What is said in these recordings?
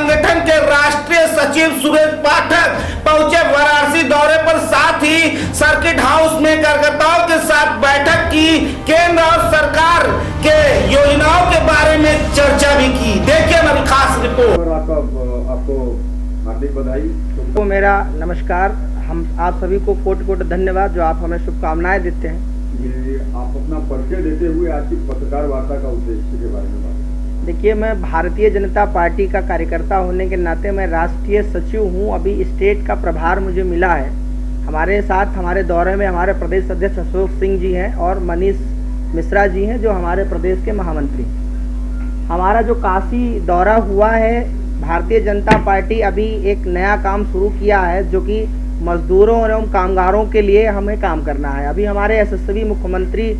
संगठन के राष्ट्रीय सचिव सुरेश पाठक पहुंचे वाराणसी दौरे पर, साथ ही सर्किट हाउस में कार्यकर्ताओं के साथ बैठक की, केंद्र और सरकार के योजनाओं के बारे में चर्चा भी की। देखिए हमारी खास रिपोर्ट। आपको हार्दिक बधाई। तो मेरा नमस्कार। हम आप सभी को कोटि कोटि धन्यवाद जो आप हमें शुभकामनाएं देते हैं। ये आप अपना परिचय देते हुए आज की पत्रकार वार्ता का उद्देश्य के बारे में बात। देखिए, मैं भारतीय जनता पार्टी का कार्यकर्ता होने के नाते मैं राष्ट्रीय सचिव हूं। अभी स्टेट का प्रभार मुझे मिला है। हमारे साथ हमारे दौरे में हमारे प्रदेश अध्यक्ष अशोक सिंह जी हैं और मनीष मिश्रा जी हैं जो हमारे प्रदेश के महामंत्री। हमारा जो काशी दौरा हुआ है, भारतीय जनता पार्टी अभी एक नया काम शुरू किया है जो कि मजदूरों एवं कामगारों के लिए हमें काम करना है। अभी हमारे यशस्वी मुख्यमंत्री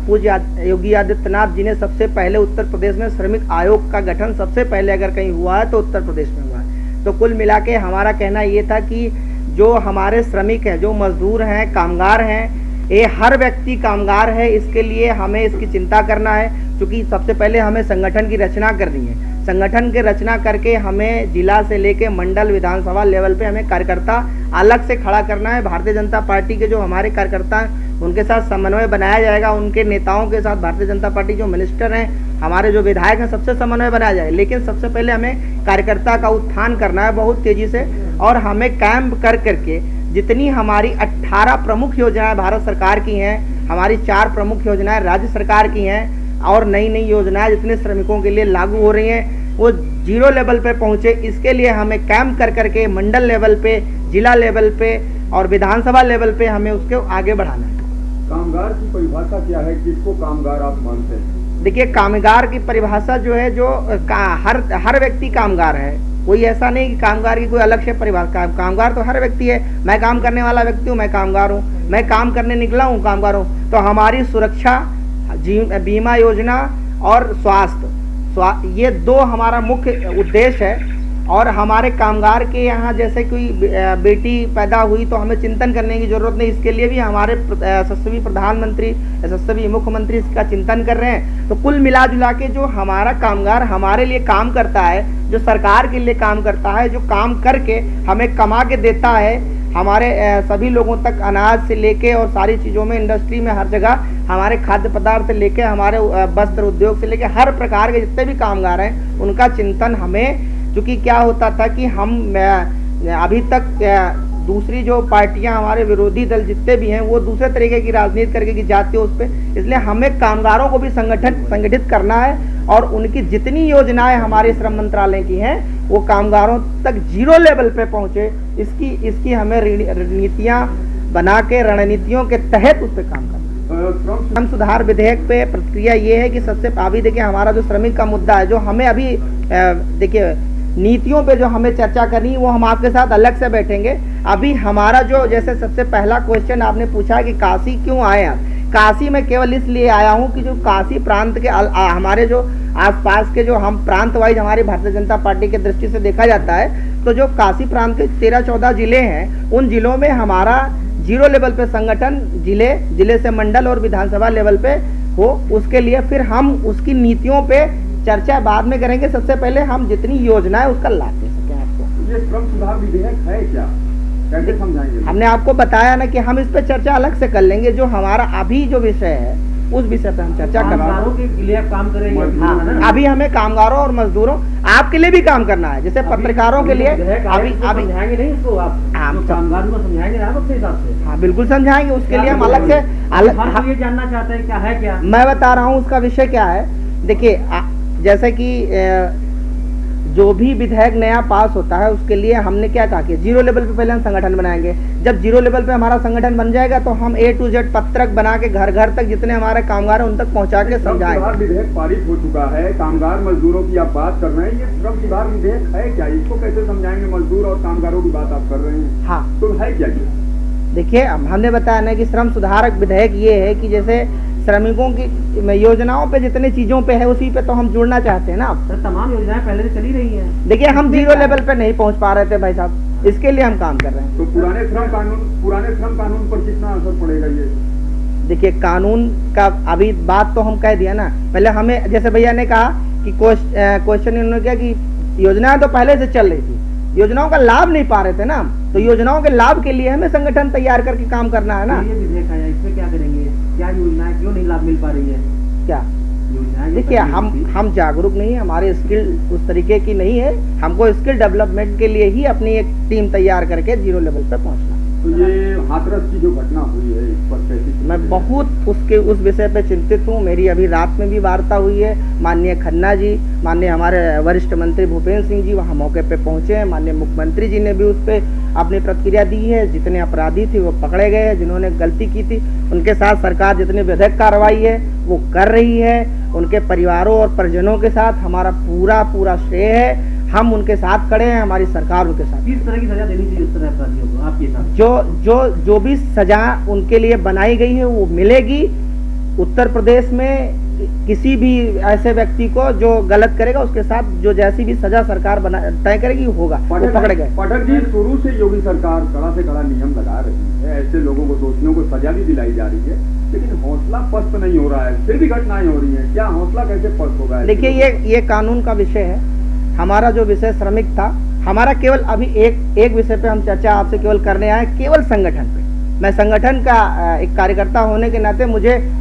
पूज्य योगी आदित्यनाथ जी ने सबसे पहले उत्तर प्रदेश में श्रमिक आयोग का गठन सबसे पहले अगर कहीं हुआ है तो उत्तर प्रदेश में हुआ है। तो कुल मिला के हमारा कहना ये था कि जो हमारे श्रमिक हैं, जो मजदूर हैं, कामगार हैं, ये हर व्यक्ति कामगार है, इसके लिए हमें इसकी चिंता करना है। क्योंकि सबसे पहले हमें संगठन की रचना करनी है। संगठन की रचना करके हमें जिला से लेके मंडल विधानसभा लेवल पे हमें कार्यकर्ता अलग से खड़ा करना है। भारतीय जनता पार्टी के जो हमारे कार्यकर्ता हैं उनके साथ समन्वय बनाया जाएगा। उनके नेताओं के साथ भारतीय जनता पार्टी जो मिनिस्टर हैं, हमारे जो विधायक हैं, सबसे समन्वय बनाया जाए। लेकिन सबसे पहले हमें कार्यकर्ता का उत्थान करना है बहुत तेजी से, और हमें कैंप कर करके जितनी हमारी 18 प्रमुख योजनाएं भारत सरकार की हैं, हमारी 4 प्रमुख योजनाएं राज्य सरकार की हैं, और नई नई योजनाएं जितने श्रमिकों के लिए लागू हो रही हैं वो 0 लेवल पे पहुंचे। इसके लिए हमें कैंप कर करके मंडल लेवल पे, जिला लेवल पे और विधानसभा लेवल पे हमें उसके आगे बढ़ाना है। कामगार की परिभाषा क्या है? किसको कामगार आप मानते हैं? देखिए, कामगार की परिभाषा जो है, जो हर व्यक्ति कामगार है। कोई ऐसा नहीं कि कामगार की कोई अलग से परिभाषा। कामगार तो हर व्यक्ति है। मैं काम करने वाला व्यक्ति हूँ, मैं कामगार हूँ। मैं काम करने निकला हूँ, कामगार हूँ। तो हमारी सुरक्षा, बीमा योजना और स्वास्थ्य, ये 2 हमारा मुख्य उद्देश्य है। और हमारे कामगार के यहाँ जैसे कोई बेटी पैदा हुई तो हमें चिंतन करने की जरूरत नहीं। इसके लिए भी हमारे यशस्वी प्रधानमंत्री, यशस्वी मुख्यमंत्री इसका चिंतन कर रहे हैं। तो कुल मिला जुला के जो हमारा कामगार हमारे लिए काम करता है, जो सरकार के लिए काम करता है, जो काम करके हमें कमा के देता है, हमारे सभी लोगों तक अनाज से लेके और सारी चीज़ों में, इंडस्ट्री में हर जगह हमारे खाद्य पदार्थ से लेके हमारे वस्त्र उद्योग से लेके हर प्रकार के जितने भी कामगार हैं उनका चिंतन हमें। क्योंकि क्या होता था कि हम अभी तक दूसरी जो पार्टियां, हमारे विरोधी दल जितने भी हैं, वो दूसरे तरीके की राजनीति करके की जाती है उस पर। इसलिए हमें कामगारों को भी संगठित करना है और उनकी जितनी योजनाएं हमारे श्रम मंत्रालय की हैं वो कामगारों तक 0 लेवल पे पहुंचे। इसकी हमें रणनीतियां बना के, रणनीतियों के तहत उस पर काम करना। श्रम सुधार विधेयक पे प्रक्रिया ये है कि सबसे अभी देखिए हमारा जो श्रमिक का मुद्दा है, जो हमें अभी देखिए नीतियों पे जो हमें चर्चा करनी है वो हम आपके साथ अलग से बैठेंगे। अभी हमारा जो, जैसे सबसे पहला क्वेश्चन आपने पूछा कि काशी क्यों आए आप। काशी में केवल इसलिए आया हूँ कि जो काशी प्रांत के हमारे जो आसपास के जो हम प्रांत वाइज हमारी भारतीय जनता पार्टी के दृष्टि से देखा जाता है, तो जो काशी प्रांत के 13-14 जिले हैं, उन जिलों में हमारा 0 लेवल पे संगठन, जिले से मंडल और विधानसभा लेवल पे हो। उसके लिए फिर हम उसकी नीतियों पे चर्चा बाद में करेंगे। सबसे पहले हम जितनी योजना है उसका लाभ दे सकें आपको। ये श्रम सुधार विधेयक है क्या? कैसे समझाएंगे? हमने आपको बताया ना कि हम इस पे चर्चा अलग से कर लेंगे। जो हमारा अभी जो विषय है उस विषय पे हम चर्चा कर रहे हैं। काम करेंगे। हाँ, अभी हमें कामगारों और मजदूरों, आपके लिए भी काम करना है। जैसे पत्रकारों के लिए अभी समझाएंगे नहीं उसको आप? कामगारों को समझाएंगे आप अपने हिसाब से? हाँ, बिल्कुल समझाएंगे। उसके लिए हम अलग से ये जानना चाहते हैं क्या है क्या? मैं बता रहा हूँ उसका विषय क्या है। देखिए, जैसे कि जो भी विधेयक नया पास होता है उसके लिए हमने क्या कहा कि 0 लेवल पे पहले हम संगठन बनाएंगे। जब 0 लेवल पे हमारा संगठन बन जाएगा तो हम A to Z पत्रक बना के घर घर तक जितने हमारे कामगार हैं उन तक पहुंचा के समझाएंगे। विधेयक पारित हो चुका है, कामगार मजदूरों की आप बात कर रहे हैं। ये श्रम सुधार विधेयक है क्या? इसको कैसे समझाएंगे? मजदूर और कामगारों की बात आप कर रहे हैं। हाँ, तो है क्या ये? देखिए, हमने बताया ना कि श्रम सुधारक विधेयक ये है कि जैसे श्रमिकों की योजनाओं पे जितने चीजों पे है उसी पे तो हम जुड़ना चाहते हैं ना। सर, तमाम योजनाएं पहले से चली रही हैं। देखिए, हम 0 लेवल पे नहीं पहुंच पा रहे थे भाई साहब, इसके लिए हम काम कर रहे हैं। तो पुराने श्रम कानून पर कितना असर पड़ेगा ये? देखिए, कानून का अभी बात तो हम कह दिया ना। पहले हमें, जैसे भैया ने कहा कि क्वेश्चन इन्होंने किया कि योजनाएं तो पहले से चल रही थी, योजनाओं का लाभ नहीं पा रहे थे ना हम, तो योजनाओं के लाभ के लिए हमें संगठन तैयार करके काम करना है ना। ये विधेयक आया, इसमें क्या करेंगे? क्या योजनाएं क्यों नहीं लाभ मिल पा रही है? क्या योजनाएं देखिए, हम जागरूक नहीं है, हमारे स्किल उस तरीके की नहीं है, हमको स्किल डेवलपमेंट के लिए ही अपनी एक टीम तैयार करके जीरो लेवल पे पहुंचना। तो ये हाथरस की जो घटना हुई है इस पर कैसी? मैं बहुत उस विषय पे चिंतित हूँ। मेरी अभी रात में भी वार्ता हुई है, माननीय खन्ना जी, माननीय हमारे वरिष्ठ मंत्री भूपेंद्र सिंह जी वहाँ मौके पे पहुँचे हैं, माननीय मुख्यमंत्री जी ने भी उस पर अपनी प्रतिक्रिया दी है। जितने अपराधी थे वो पकड़े गए हैं, जिन्होंने गलती की थी उनके साथ सरकार जितनी विधिक कार्रवाई है वो कर रही है। उनके परिवारों और परिजनों के साथ हमारा पूरा श्रेय है, हम उनके साथ खड़े हैं, हमारी सरकार उनके साथ। किस तरह की सजा देनी चाहिए उस तरह अपराधियों को आपके हिसाब? जो भी सजा उनके लिए बनाई गई है वो मिलेगी। उत्तर प्रदेश में किसी भी ऐसे व्यक्ति को जो गलत करेगा उसके साथ जो जैसी भी सजा सरकार तय करेगी होगा, वो पकड़े गए। पाठक जी, शुरू से योगी सरकार कड़ा से कड़ा नियम लगा रही है, ऐसे लोगों को, दोषियों को सजा भी दिलाई जा रही है, लेकिन हौसला पस्त नहीं हो रहा है, फिर भी घटनाएं हो रही हैं। क्या हौसला कैसे पस्त होगा? देखिए, ये कानून का विषय है। हमारा जो विषय श्रमिक था, हमारा केवल अभी एक विषय पे हम चर्चा आपसे केवल करने आए, केवल संगठन पे। मैं संगठन का एक कार्यकर्ता होने के नाते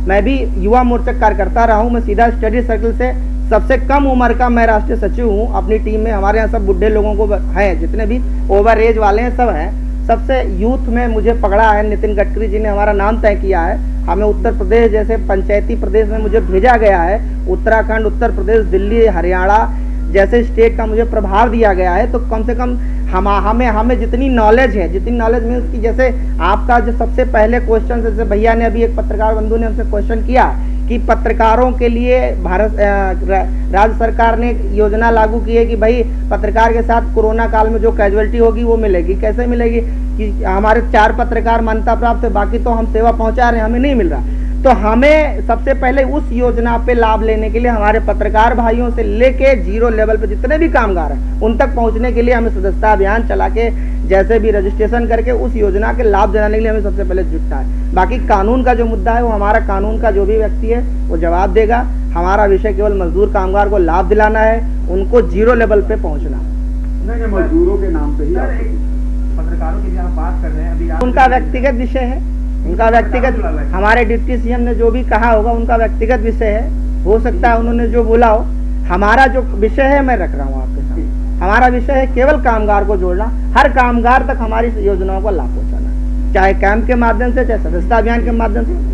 मैं भी युवा मोर्चा कार्यकर्ता रहा हूँ। मैं सीधा स्टडी सर्कल से सबसे कम उम्र का मैं राष्ट्रीय सचिव हूँ। अपनी टीम में हमारे यहाँ सब बुढ़े लोगों को हैं, जितने भी ओवर एज वाले हैं सब हैं। सबसे यूथ में मुझे पकड़ा है, नितिन गडकरी जी ने हमारा नाम तय किया है। हमें उत्तर प्रदेश जैसे पंचायती प्रदेश में मुझे भेजा गया है, उत्तराखंड, उत्तर प्रदेश, दिल्ली, हरियाणा जैसे स्टेट का मुझे प्रभार दिया गया है। तो कम से कम हमें जितनी नॉलेज में उसकी, जैसे आपका जो सबसे पहले क्वेश्चन, जैसे भैया ने अभी एक पत्रकार बंधु ने हमसे क्वेश्चन किया कि पत्रकारों के लिए भारत राज्य सरकार ने योजना लागू की है कि भाई पत्रकार के साथ कोरोना काल में जो कैजुअलिटी होगी वो मिलेगी। कैसे मिलेगी कि हमारे 4 पत्रकार मान्यता प्राप्त है, बाकी तो हम सेवा पहुंचा रहे हैं, हमें नहीं मिल रहा। तो हमें सबसे पहले उस योजना पे लाभ लेने के लिए हमारे पत्रकार भाइयों से लेके जीरो लेवल पे जितने भी कामगार हैं उन तक पहुंचने के लिए हमें सदस्यता अभियान चला के जैसे भी रजिस्ट्रेशन करके उस योजना के लाभ दिलाने के लिए हमें सबसे पहले जुटना है। बाकी कानून का जो मुद्दा है वो हमारा कानून का जो भी व्यक्ति है वो जवाब देगा। हमारा विषय केवल मजदूर कामगार को लाभ दिलाना है, उनको जीरो लेवल पे पहुँचना है। नहीं, मजदूरों के नाम पे ही पत्रकारों के लिए आप बात कर रहे हैं, अभी उनका व्यक्तिगत विषय है, उनका व्यक्तिगत, हमारे डिप्टी सीएम ने जो भी कहा होगा उनका व्यक्तिगत विषय है। हो सकता है उन्होंने जो बोला हो। हमारा जो विषय है मैं रख रहा हूँ आपके साथ। हमारा विषय है केवल कामगार को जोड़ना, हर कामगार तक हमारी योजनाओं का लाभ पहुंचाना, चाहे कैंप के माध्यम से, चाहे सदस्यता अभियान के माध्यम से।